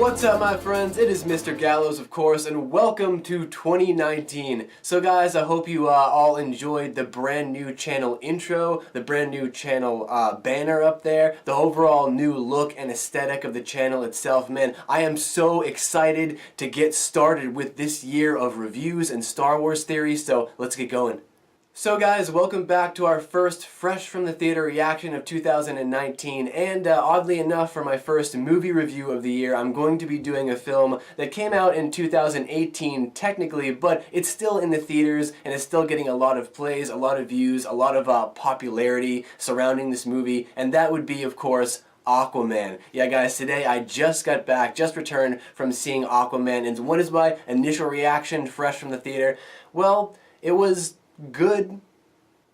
What's up, my friends? It is Mr. Gallows, of course, and welcome to 2019. So guys, I hope you all enjoyed the brand new channel intro, the brand new channel banner up there, the overall new look and aesthetic of the channel itself. Man, I am so excited to get started with this year of reviews and Star Wars theories, so let's get going. So guys, welcome back to our first fresh from the theater reaction of 2019, and oddly enough, for my first movie review of the year, I'm going to be doing a film that came out in 2018 technically, but it's still in the theaters and it's still getting a lot of plays, a lot of views, a lot of popularity surrounding this movie, and that would be, of course, Aquaman. Yeah guys, today I just got back, just returned from seeing Aquaman, and what is my initial reaction fresh from the theater? Well, it was good.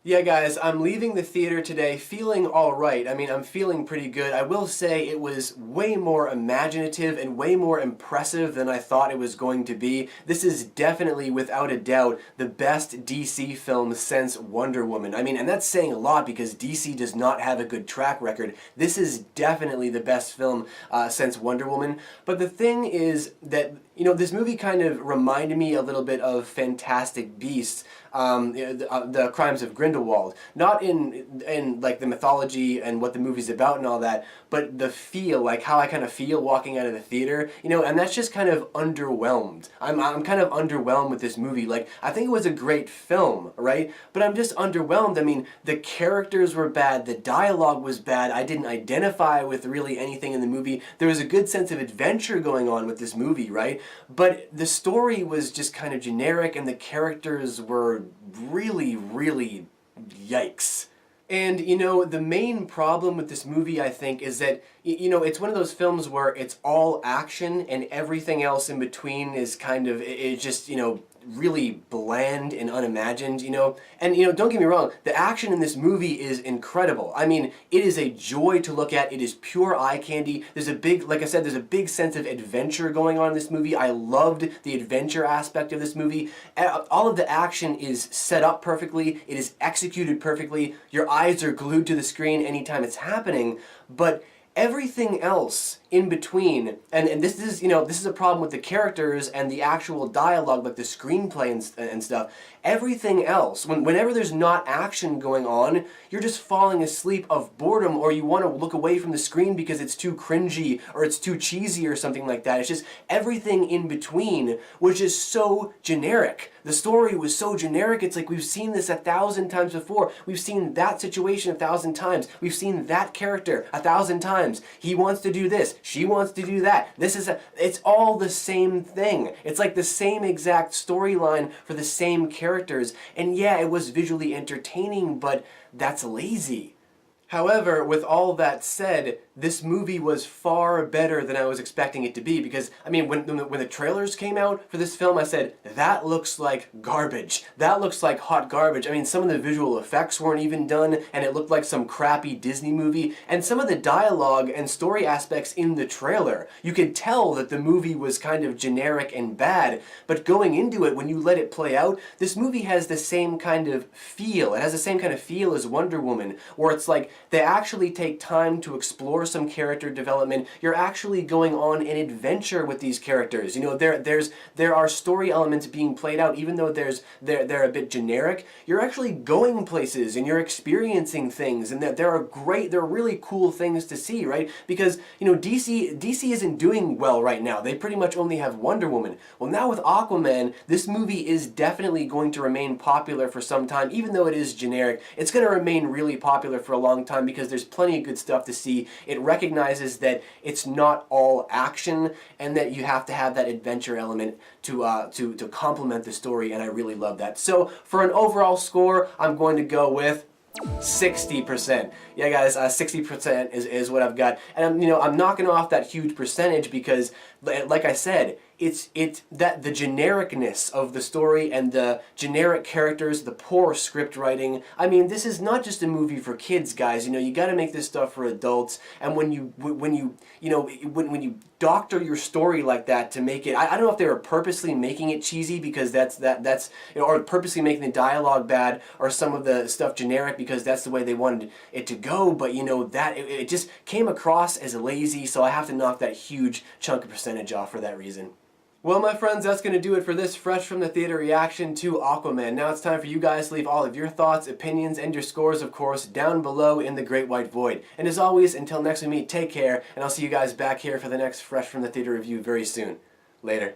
Yeah guys, I'm leaving the theater today feeling alright. I mean, I'm feeling pretty good. I will say it was way more imaginative and way more impressive than I thought it was going to be. This is definitely, without a doubt, the best DC film since Wonder Woman. I mean, and that's saying a lot because DC does not have a good track record. This is definitely the best film since Wonder Woman. But the thing is that, you know, this movie kind of reminded me a little bit of Fantastic Beasts, the Crimes of Grindelwald. Not in like the mythology and what the movie's about and all that, but the feel, like how I kind of feel walking out of the theater, you know, and that's just kind of underwhelmed. I'm kind of underwhelmed with this movie. Like, I think it was a great film, right? But I'm just underwhelmed. I mean, the characters were bad, the dialogue was bad, I didn't identify with really anything in the movie. There was a good sense of adventure going on with this movie, right? But the story was just kind of generic and the characters were really yikes. And, you know, the main problem with this movie, I think, is that, you know, it's one of those films where it's all action and everything else in between is kind of, it just, you know, really bland and unimagined, you know. And, you know, don't get me wrong, the action in this movie is incredible. I mean, it is a joy to look at. It is pure eye candy. There's a big, like I said, there's a big sense of adventure going on in this movie. I loved the adventure aspect of this movie. All of the action is set up perfectly. It is executed perfectly. Your eyes are glued to the screen anytime it's happening, but everything else in between, and this is, you know, this is a problem with the characters and the actual dialogue, like the screenplay and stuff. Everything else, whenever there's not action going on, you're just falling asleep of boredom, or you want to look away from the screen because it's too cringy or it's too cheesy or something like that. It's just everything in between was just so generic. The story was so generic, it's like we've seen this 1,000 times before. We've seen that situation 1,000 times. We've seen that character 1,000 times. He wants to do this. She wants to do that. It's all the same thing. It's like the same exact storyline for the same characters. And yeah, it was visually entertaining, but that's lazy. However, with all that said, this movie was far better than I was expecting it to be, because, I mean, when the trailers came out for this film, I said, that looks like garbage. That looks like hot garbage. I mean, some of the visual effects weren't even done, and it looked like some crappy Disney movie, and some of the dialogue and story aspects in the trailer, you could tell that the movie was kind of generic and bad, but going into it, when you let it play out, this movie has the same kind of feel. It has the same kind of feel as Wonder Woman, where it's like, they actually take time to explore some character development. You're actually going on an adventure with these characters. You know, there are story elements being played out, even though they're a bit generic. You're actually going places and you're experiencing things, and there are really cool things to see, right? Because, you know, DC isn't doing well right now. They pretty much only have Wonder Woman. Well, now with Aquaman, this movie is definitely going to remain popular for some time, even though it is generic. It's going to remain really popular for a long time because there's plenty of good stuff to see. It recognizes that it's not all action and that you have to have that adventure element to complement the story, and I really love that. So for an overall score, I'm going to go with 60%. Yeah guys, 60% is what I've got. And I'm knocking off that huge percentage because, like I said, it's that the genericness of the story and the generic characters, the poor script writing. I mean, this is not just a movie for kids, guys. You know, you got to make this stuff for adults. And when you doctor your story like that to make it. I don't know if they were purposely making it cheesy because that's or purposely making the dialogue bad, or some of the stuff generic because that's the way they wanted it to go. But that it just came across as lazy, so I have to knock that huge chunk of percentage off for that reason. Well, my friends, that's going to do it for this Fresh from the Theater reaction to Aquaman. Now it's time for you guys to leave all of your thoughts, opinions, and your scores, of course, down below in the Great White Void. And as always, until next we meet, take care, and I'll see you guys back here for the next Fresh from the Theater review very soon. Later.